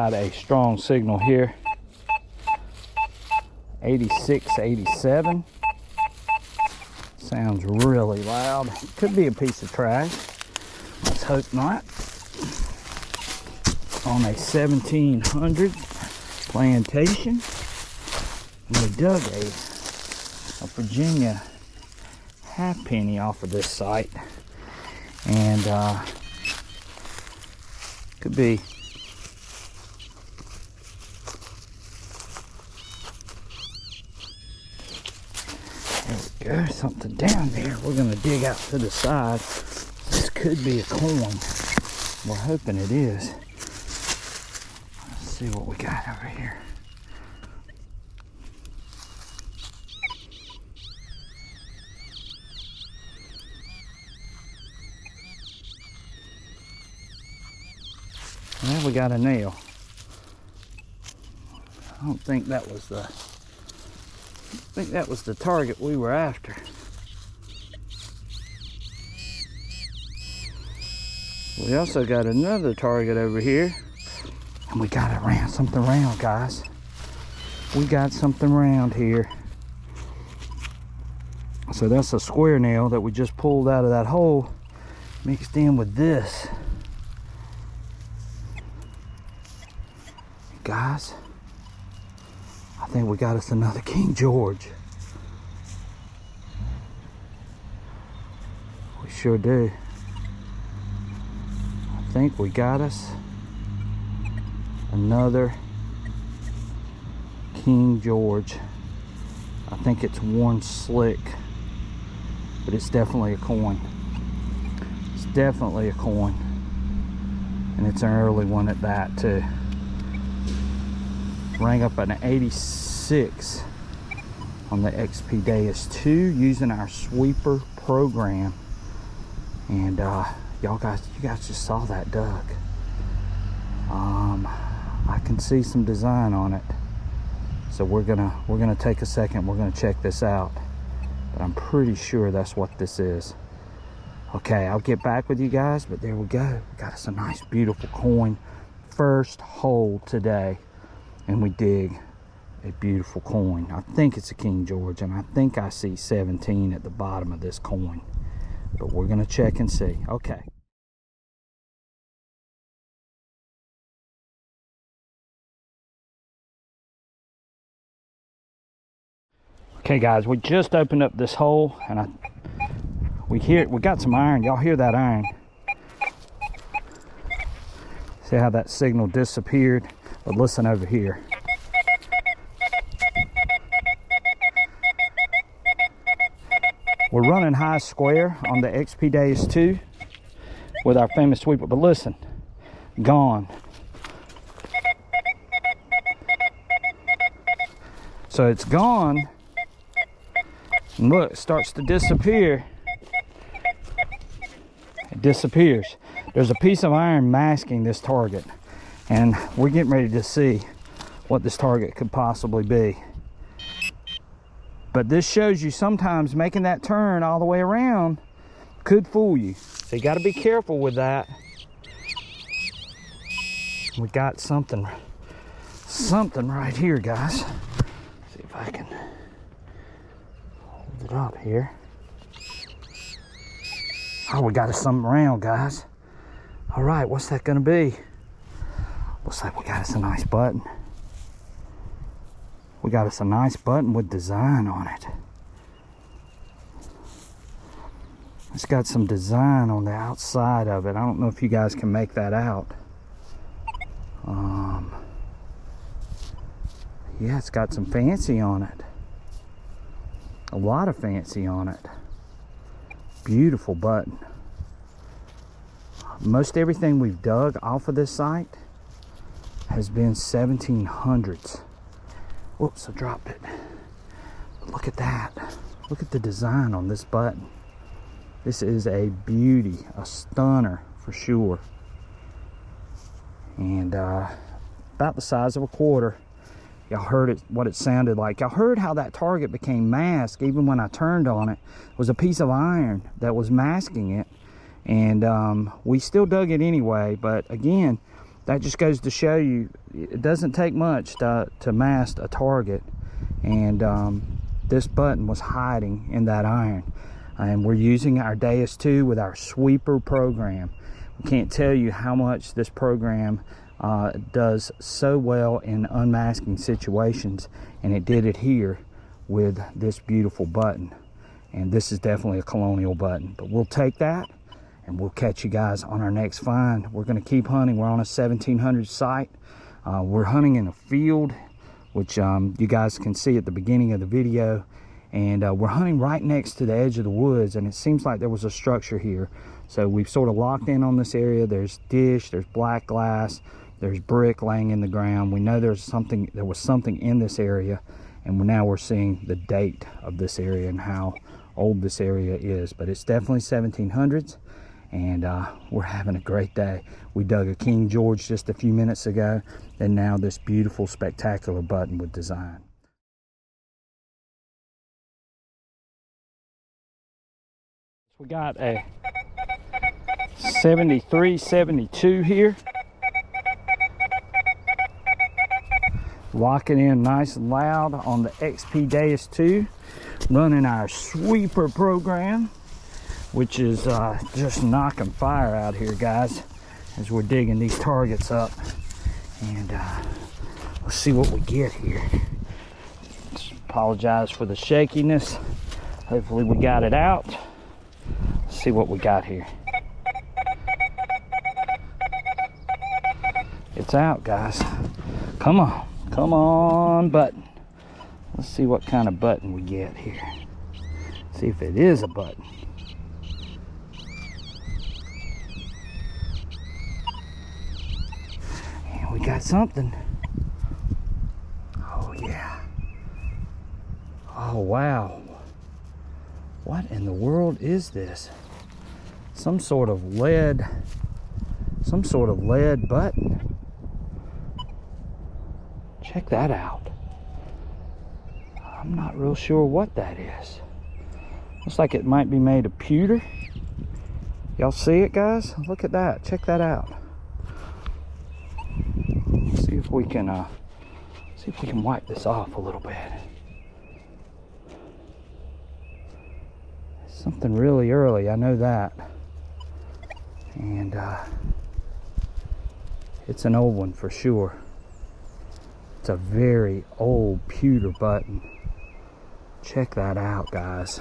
got a strong signal here. 86, 87. Sounds really loud. Could be a piece of trash. Let's hope not. On a 1700 plantation. And we dug a Virginia halfpenny off of this site. And could be there, something down there. We're gonna dig out to the side. This could be a coin. We're hoping it is. Let's see what we got over here. Well, we got a nail. I don't think that was the target we were after. We also got another target over here, and we got something round, guys. We got something round here. So that's a square nail that we just pulled out of that hole, mixed in with this. Guys, I think we got us another King George. We sure do. I think we got us another King George. I think it's worn slick, but it's definitely a coin. It's definitely a coin, and it's an early one at that too. Rang up an 86 on the XP Deus 2 using our sweeper program. And you guys just saw that dug. I can see some design on it, so we're gonna take a second. We're gonna check this out, but I'm pretty sure that's what this is. Okay, I'll get back with you guys, but there we go. We got us a nice beautiful coin. First hole today. And we dig a beautiful coin. I think it's a King George, and I think I see 17 at the bottom of this coin. But we're gonna check and see. Okay. Okay, guys, we just opened up this hole, and we got some iron. Y'all hear that iron? See how that signal disappeared? But listen over here. We're running high square on the XP Deus 2 with our famous sweeper, but listen, gone. So it's gone, and look, it starts to disappear. It disappears. There's a piece of iron masking this target, and we're getting ready to see what this target could possibly be. But this shows you sometimes making that turn all the way around could fool you. So you got to be careful with that. We got something right here, guys. See if I can hold it up here. Oh, we got us something round, guys. All right, what's that gonna be? Looks like we got us a nice button. We got us a nice button with design on it. It's got some design on the outside of it. I don't know if you guys can make that out. Yeah, it's got some fancy on it. A lot of fancy on it. Beautiful button. Most everything we've dug off of this site has been 1700s. Whoops, I dropped it. But look at that. Look at the design on this button. This is a beauty, a stunner for sure. And about the size of a quarter. Y'all heard it, what it sounded like. Y'all heard how that target became masked even when I turned on it. It was a piece of iron that was masking it. And we still dug it anyway. But again, that just goes to show you it doesn't take much to mast a target. And this button was hiding in that iron. And we're using our Deus 2 with our sweeper program. We can't tell you how much this program does so well in unmasking situations, and it did it here with this beautiful button. And this is definitely a Colonial button, but we'll take that and we'll catch you guys on our next find. We're going to keep hunting. We're on a 1700 site. We're hunting in a field, which you guys can see at the beginning of the video. And we're hunting right next to the edge of the woods, and it seems like there was a structure here. So we've sort of locked in on this area. There's dish, there's black glass, there's brick laying in the ground. We know there was something in this area, and now we're seeing the date of this area and how old this area is. But it's definitely 1700s, and we're having a great day. We dug a King George just a few minutes ago, and now this beautiful, spectacular button with design. We got a 73-72 here. Locking in nice and loud on the XP Deus 2, running our sweeper program, which is just knocking fire out here, guys, as we're digging these targets up. And let's see what we get here. Just apologize for the shakiness. Hopefully we got it out. See what we got here. It's out, guys. Come on button. Let's see what kind of button we get here. See if it is a button. And we got something. Oh yeah. Oh wow. What in the world is this? Some sort of lead button. Check that out. I'm not real sure what that is. Looks like it might be made of pewter. Y'all see it, guys? Look at that. Check that out. See if we can wipe this off a little bit. Something really early, I know that. And it's an old one for sure. It's a very old pewter button. Check that out, guys.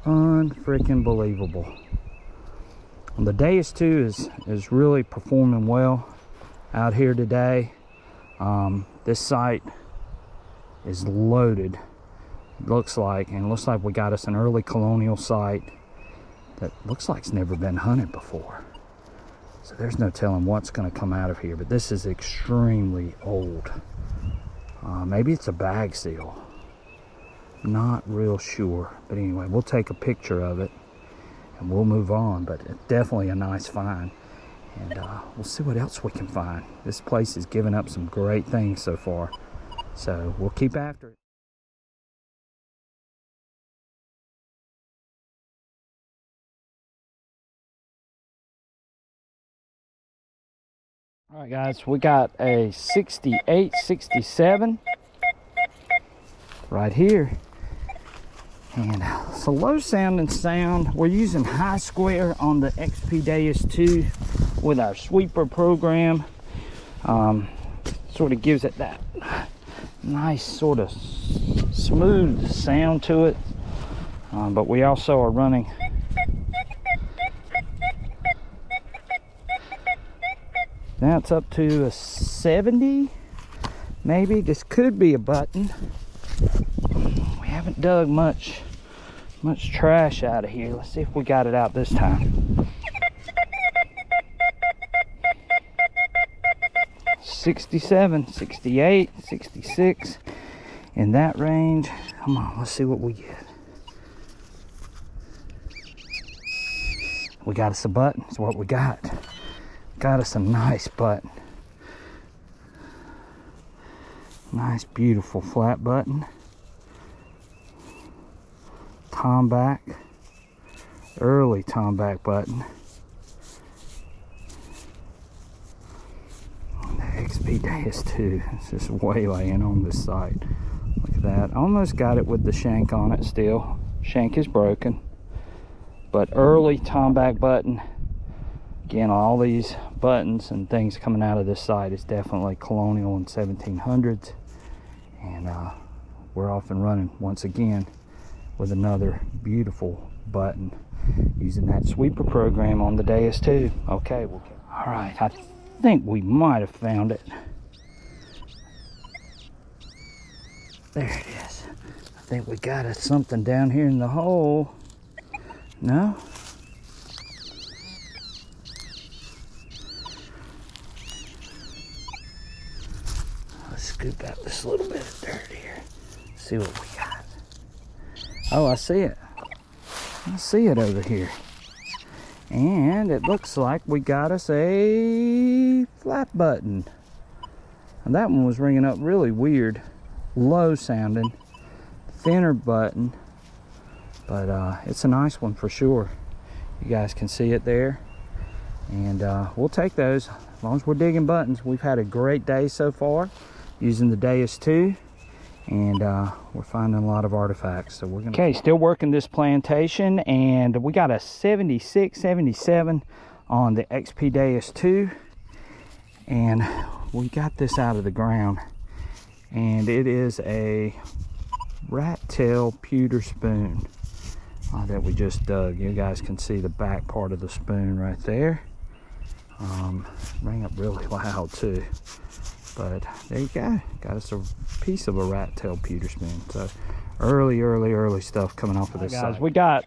Unfreaking believable. And the Deus 2 is really performing well out here today. This site is loaded. Looks like we got us an early Colonial site that looks like it's never been hunted before. So there's no telling what's going to come out of here, but this is extremely old. Maybe it's a bag seal. Not real sure, but anyway, we'll take a picture of it and we'll move on. But it's definitely a nice find, and we'll see what else we can find. This place is giving up some great things so far, so we'll keep after it. All right, guys, we got a 68, 67 right here. And it's a low sounding sound. We're using high square on the XP Deus 2 with our sweeper program. Sort of gives it that nice sort of smooth sound to it. But we also are running now it's up to a 70 maybe. This could be a button. We haven't dug much trash out of here. Let's see if we got it out this time. 67, 68, 66, in that range. Come on, let's see what we get. We got us a button, is what we got. Got us a nice button. Nice, beautiful flat button. Tombac, early Tombac button. XP Deus 2. It's just waylaying on this site. Look at that. Almost got it with the shank on it still. Shank is broken. But early Tombac button. Again, all these buttons and things coming out of this site is definitely Colonial and 1700s. And we're off and running once again with another beautiful button using that sweeper program on the Deus 2. Okay, all right, I think we might have found it. There it is. I think we got something down here in the hole. No? Let's scoop out this little bit of dirt here. See what we got. Oh, I see it. I see it over here. And it looks like we got us a flat button. And that one was ringing up really weird, low sounding, thinner button. But it's a nice one for sure. You guys can see it there. And we'll take those as long as we're digging buttons. We've had a great day so far using the Deus 2. And we're finding a lot of artifacts, so we're gonna... Okay, still working this plantation, and we got a 76, 77 on the XP Deus 2, and we got this out of the ground, and it is a rat tail pewter spoon that we just dug. You guys can see the back part of the spoon right there. Rang up really loud too. But there you go, got us a piece of a rat tail pewter spoon. So early stuff coming off of this side. Guys,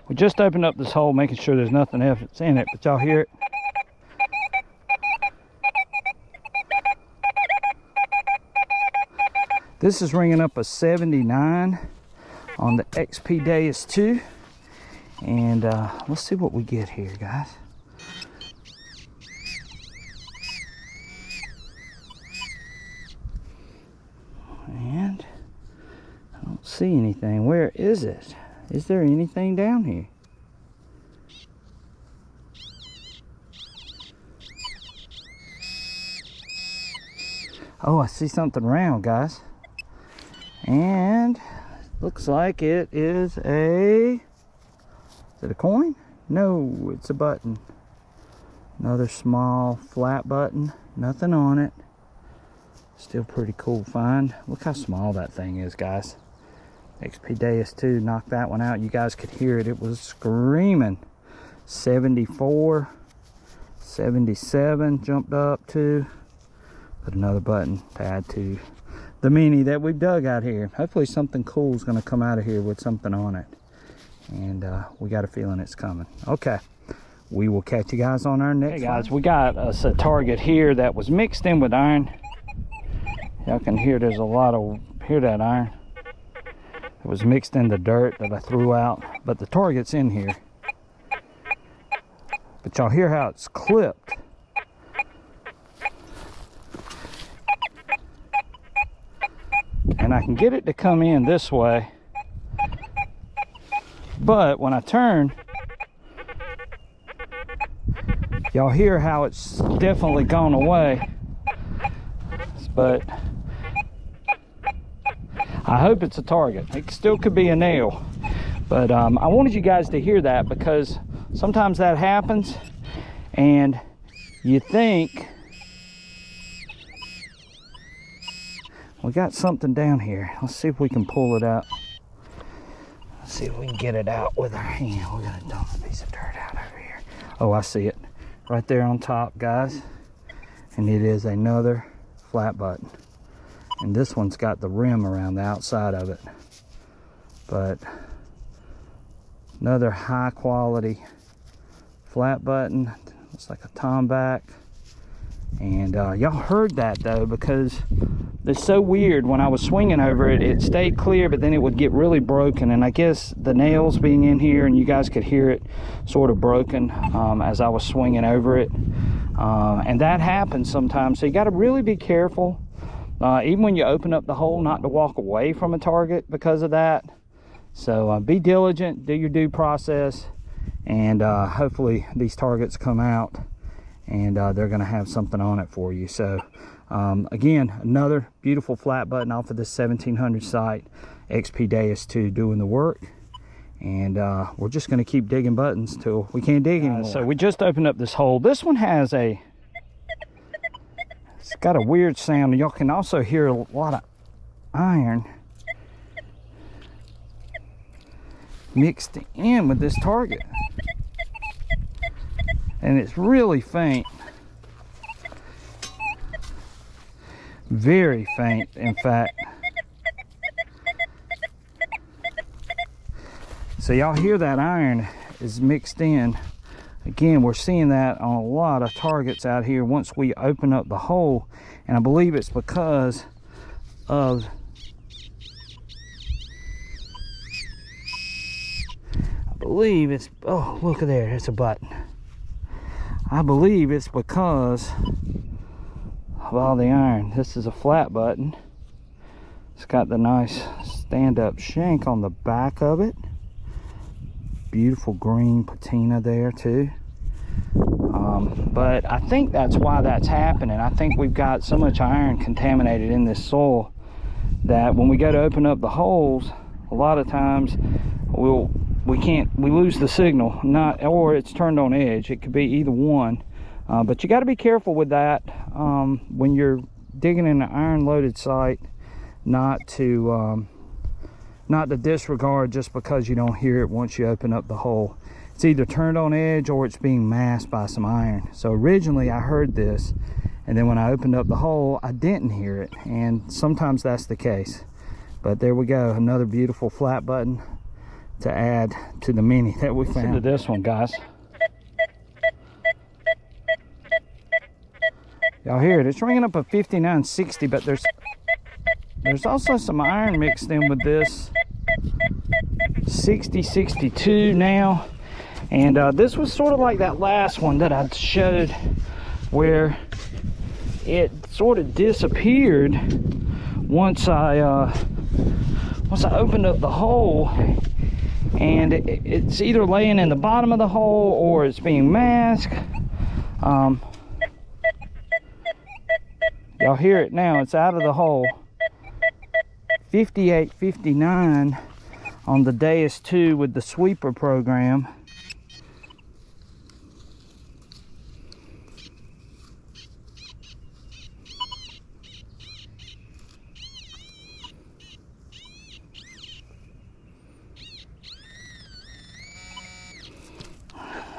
we just opened up this hole, making sure there's nothing else in it, but y'all hear it? This is ringing up a 79 on the XP Deus 2. And let's see what we get here, guys. And I don't see anything. Where is it? Is there anything down here? Oh, I see something round, guys. And looks like it is a... Is it a coin? No, it's a button. Another small flat button. Nothing on it. Still pretty cool find. Look how small that thing is, guys. XP Deus 2 knocked that one out. You guys could hear it. It was screaming. 74, 77 jumped up to. Put another button to add to the mini that we've dug out here. Hopefully something cool is going to come out of here with something on it. And we got a feeling it's coming. Okay. We will catch you guys on our next one. Hey guys, we got us a target here that was mixed in with iron. Y'all can hear there's a lot of, hear that iron. It was mixed in the dirt that I threw out, but the target's in here. But y'all hear how it's clipped. And I can get it to come in this way. But when I turn, y'all hear how it's definitely gone away. But I hope it's a target. It still could be a nail. But I wanted you guys to hear that because sometimes that happens and you think we got something down here. Let's see if we can pull it out. Let's see if we can get it out with our hand. We're gonna dump a piece of dirt out over here. Oh, I see it right there on top, guys. And it is another flat button. And this one's got the rim around the outside of it. But another high quality flat button. Looks like a Tombac. And y'all heard that though, because it's so weird. When I was swinging over it, it stayed clear, but then it would get really broken. And I guess the nails being in here, and you guys could hear it sort of broken as I was swinging over it. And that happens sometimes. So you got to really be careful, even when you open up the hole, not to walk away from a target because of that. So be diligent, do your due process, and hopefully these targets come out and they're going to have something on it for you. So again, another beautiful flat button off of this 1700 site. XP Deus 2 doing the work, and we're just going to keep digging buttons till we can't dig anymore. So we just opened up this hole. This one has it's got a weird sound. Y'all can also hear a lot of iron mixed in with this target, and it's really faint, very faint in fact. So y'all hear that iron is mixed in. Again, we're seeing that on a lot of targets out here once we open up the hole, and I believe it's because of oh, look at there, it's a button. I believe it's because of all the iron. This is a flat button. It's got the nice stand-up shank on the back of it. Beautiful green patina there too. But I think that's why that's happening. I think we've got so much iron contaminated in this soil that when we go to open up the holes, a lot of times we lose the signal, or it's turned on edge. It could be either one. But you got to be careful with that when you're digging in an iron loaded site, not to disregard just because you don't hear it once you open up the hole. It's either turned on edge or it's being masked by some iron. So originally I heard this, and then when I opened up the hole I didn't hear it, and sometimes that's the case. But there we go, another beautiful flat button to add to the many that we found. Listen to this one, guys. Y'all hear it? It's ringing up a 5960, but there's also some iron mixed in with this 6062 now. And this was sort of like that last one that I showed, where it sort of disappeared once I opened up the hole, and it's either laying in the bottom of the hole or it's being masked. Y'all hear it now, it's out of the hole. 5859 on the Deus 2 with the sweeper program.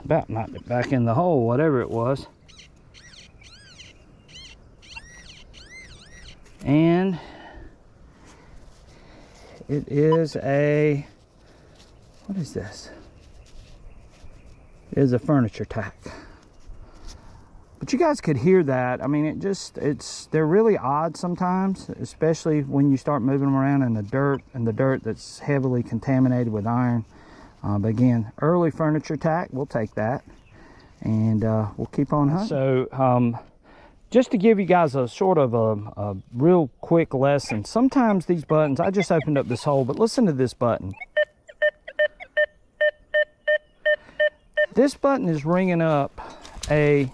About knocked it back in the hole, whatever it was. And it is a, what is this? It is a furniture tack. But you guys could hear that. I mean, they're really odd sometimes, especially when you start moving them around in the dirt, that's heavily contaminated with iron. But again, early furniture tack, we'll take that, and we'll keep on hunting. So just to give you guys a sort of a real quick lesson, sometimes these buttons, I just opened up this hole, but listen to this button. This button is ringing up a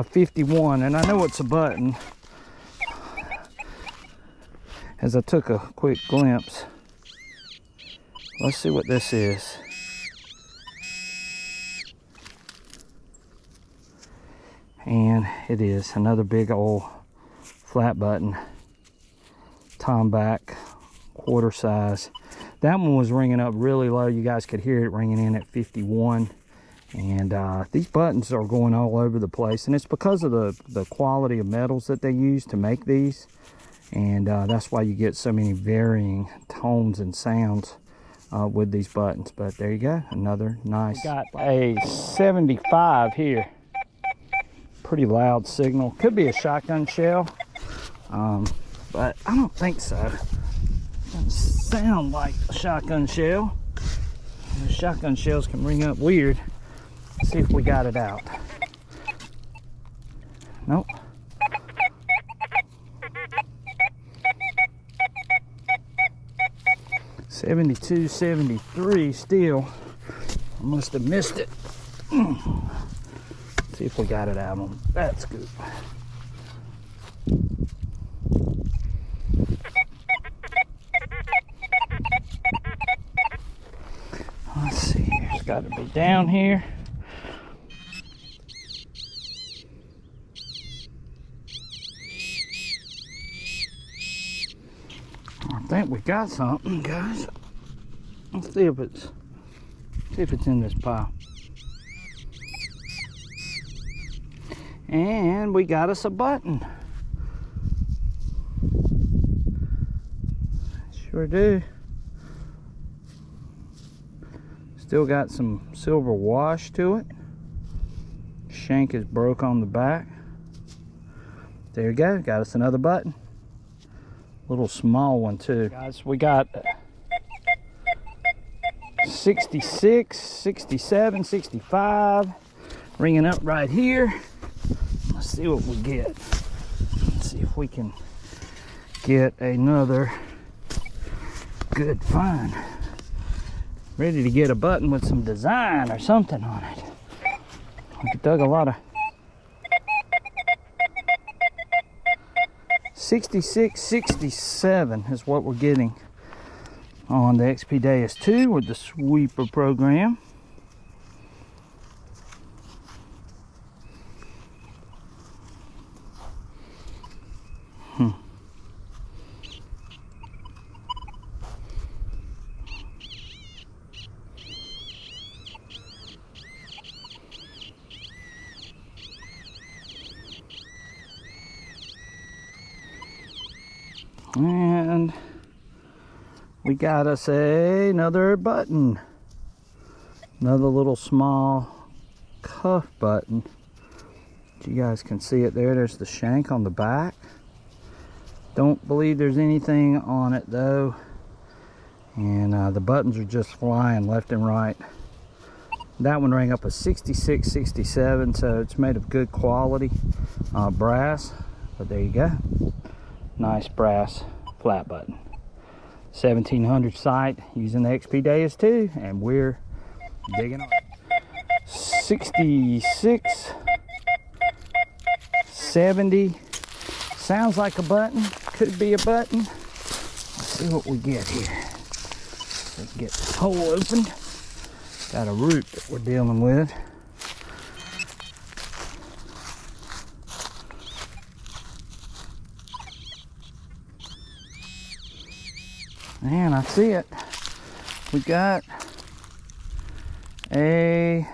51, and I know it's a button as I took a quick glimpse. Let's see what this is. And it is another big old flat button, Tombac, quarter size. That one was ringing up really low. You guys could hear it ringing in at 51. And these buttons are going all over the place, and it's because of the quality of metals that they use to make these. And that's why you get so many varying tones and sounds with these buttons. But there you go, another nice. We got a 75 here. Pretty loud signal. Could be a shotgun shell, but I don't think so. It doesn't sound like a shotgun shell. The shotgun shells can ring up weird. Let's see if we got it out. Nope. $72, $73 still. I must have missed it. See if we got it out on that scoop. Let's see, it's got to be down here. I think we got something, guys. Let's see if it's in this pile. And we got us a button. Sure do. Still got some silver wash to it. Shank is broke on the back. There you go, got us another button. Little small one too. Guys, we got 66, 67, 65 ringing up right here. Let's see what we get. Let's see if we can get another good find. Ready to get a button with some design or something on it. We dug a lot of 66, 67 is what we're getting on the XP Deus 2 with the sweeper program. And we got us another button, another little small cuff button. You guys can see it there. There's the shank on the back. Don't believe there's anything on it though, and the buttons are just flying left and right. That one rang up a 66, 67, so it's made of good quality brass. But there you go. Nice brass flat button. 1700 sight using the XP Deus 2, and we're digging on. 66, 70. Sounds like a button. Could be a button. Let's see what we get here. Let's get this hole opened. Got a root that we're dealing with. And I see it. We got it's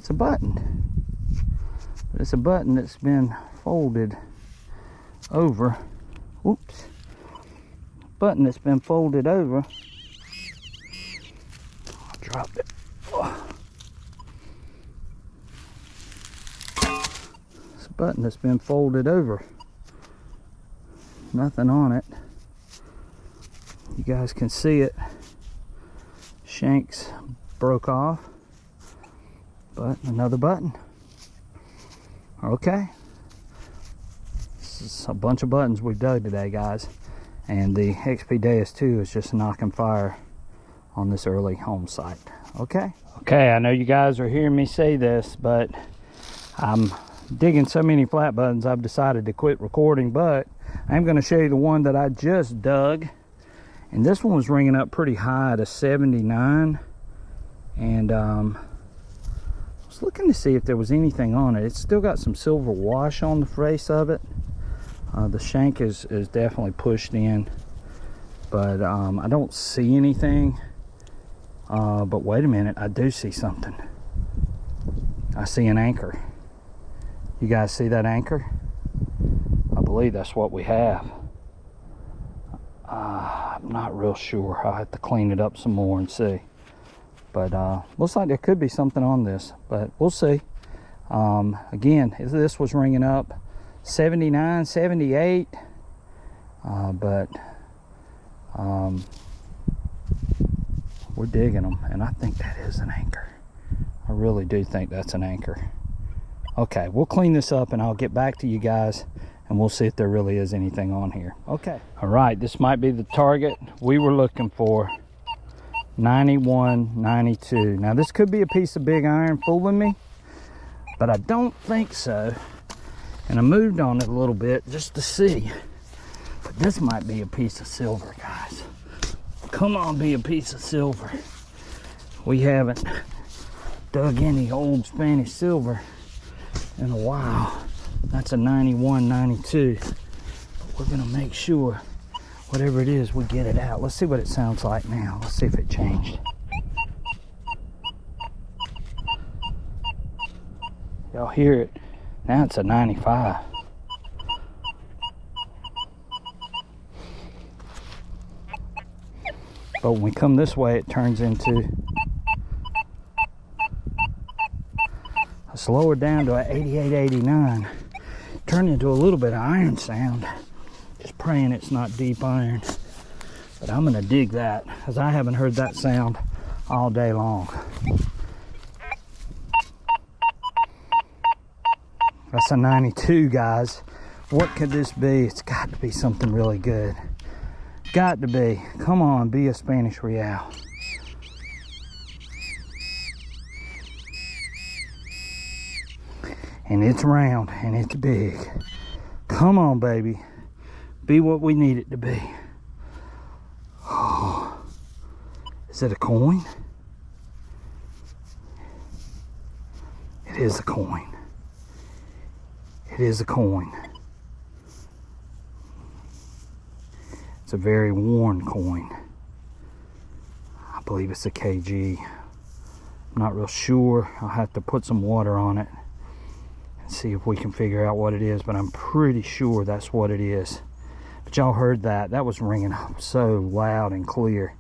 a button. But it's a button that's been folded over. Oops. Button that's been folded over. I dropped it. Oh. It's a button that's been folded over. Nothing on it. You guys can see it. Shanks broke off, but another button. Okay, this is a bunch of buttons we've dug today, guys, and the XP Deus 2 is just knocking fire on this early home site. Okay, I know you guys are hearing me say this, but I'm digging so many flat buttons I've decided to quit recording, but I'm going to show you the one that I just dug. And this one was ringing up pretty high at a 79, and I was looking to see if there was anything on it. It's still got some silver wash on the face of it. The shank is definitely pushed in, but I don't see anything. But wait a minute, I do see something. I see an anchor. You guys see that anchor? I believe that's what we have. I'm not real sure. I'll have to clean it up some more and see. But looks like there could be something on this, but we'll see. Again, this was ringing up 79, 78, but we're digging them, and I think that is an anchor. I really do think that's an anchor. Okay, we'll clean this up and I'll get back to you guys, and we'll see if there really is anything on here. Okay. All right, this might be the target we were looking for. 91.92. Now this could be a piece of big iron fooling me, but I don't think so. And I moved on it a little bit just to see. But this might be a piece of silver, guys. Come on, be a piece of silver. We haven't dug any old Spanish silver in a while. That's a 91.92. We're gonna make sure whatever it is, we get it out. Let's see what it sounds like now. Let's see if it changed. Y'all hear it? Now it's a 95. But when we come this way, it turns into a slower down to an 88, 89. Turned into a little bit of iron sound. Just praying it's not deep iron. But I'm gonna dig that, because I haven't heard that sound all day long. That's a 92, guys. What could this be? It's got to be something really good. Got to be. Come on, be a Spanish real. And it's round and it's big. Come on, baby. Be what we need it to be. Oh. Is it a coin? It is a coin. It is a coin. It's a very worn coin. I believe it's a KG. I'm not real sure. I'll have to put some water on it and see if we can figure out what it is, but I'm pretty sure that's what it is. But y'all heard that. That was ringing up so loud and clear.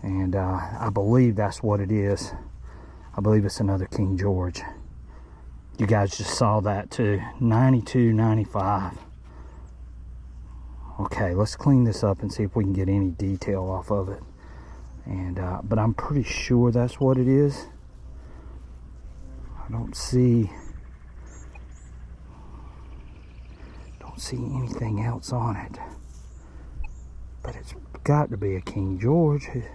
And I believe that's what it is. I believe it's another King George. You guys just saw that too. 92, 95. Okay, let's clean this up and see if we can get any detail off of it. And but I'm pretty sure that's what it is. I don't see anything else on it. But it's got to be a King George. It's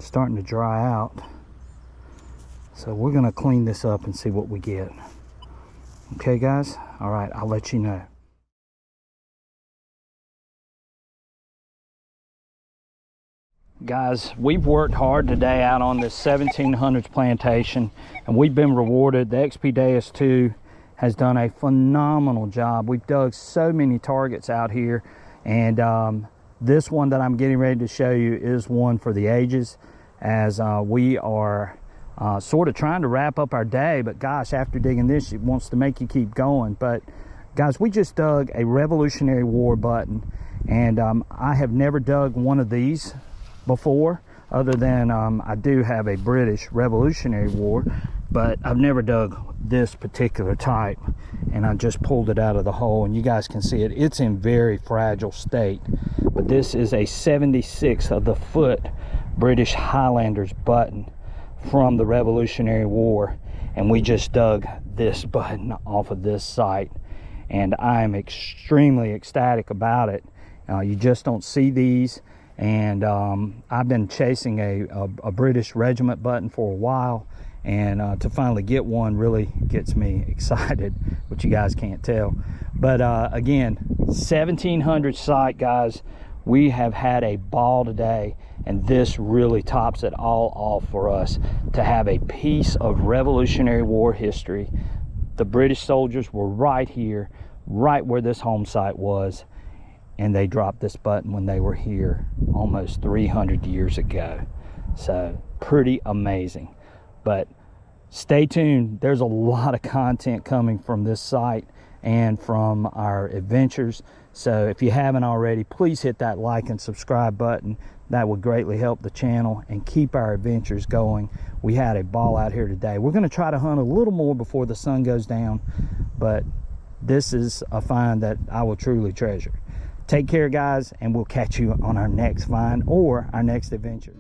starting to dry out. So we're gonna clean this up and see what we get. Okay, guys? All right, I'll let you know. Guys, we've worked hard today out on this 1700s plantation, and we've been rewarded. The XP 2 has done a phenomenal job. We've dug so many targets out here, and this one that I'm getting ready to show you is one for the ages, as we are sort of trying to wrap up our day. But gosh, after digging this, it wants to make you keep going. But guys, we just dug a Revolutionary War button, and I have never dug one of these before, other than I do have a British Revolutionary War, but I've never dug this particular type. And I just pulled it out of the hole, and you guys can see it. It's in very fragile state, but this is a 76th of the foot British Highlanders button from the Revolutionary War, and we just dug this button off of this site, and I'm extremely ecstatic about it. You just don't see these. And I've been chasing a British regiment button for a while, and to finally get one really gets me excited, which you guys can't tell. But again, 1700 site, guys. We have had a ball today, and this really tops it all off for us to have a piece of Revolutionary War history. The British soldiers were right here, right where this home site was, and they dropped this button when they were here almost 300 years ago. So pretty amazing. But stay tuned. There's a lot of content coming from this site and from our adventures. So if you haven't already, please hit that like and subscribe button. That would greatly help the channel and keep our adventures going. We had a ball out here today. We're gonna try to hunt a little more before the sun goes down, but this is a find that I will truly treasure. Take care, guys, and we'll catch you on our next find or our next adventure.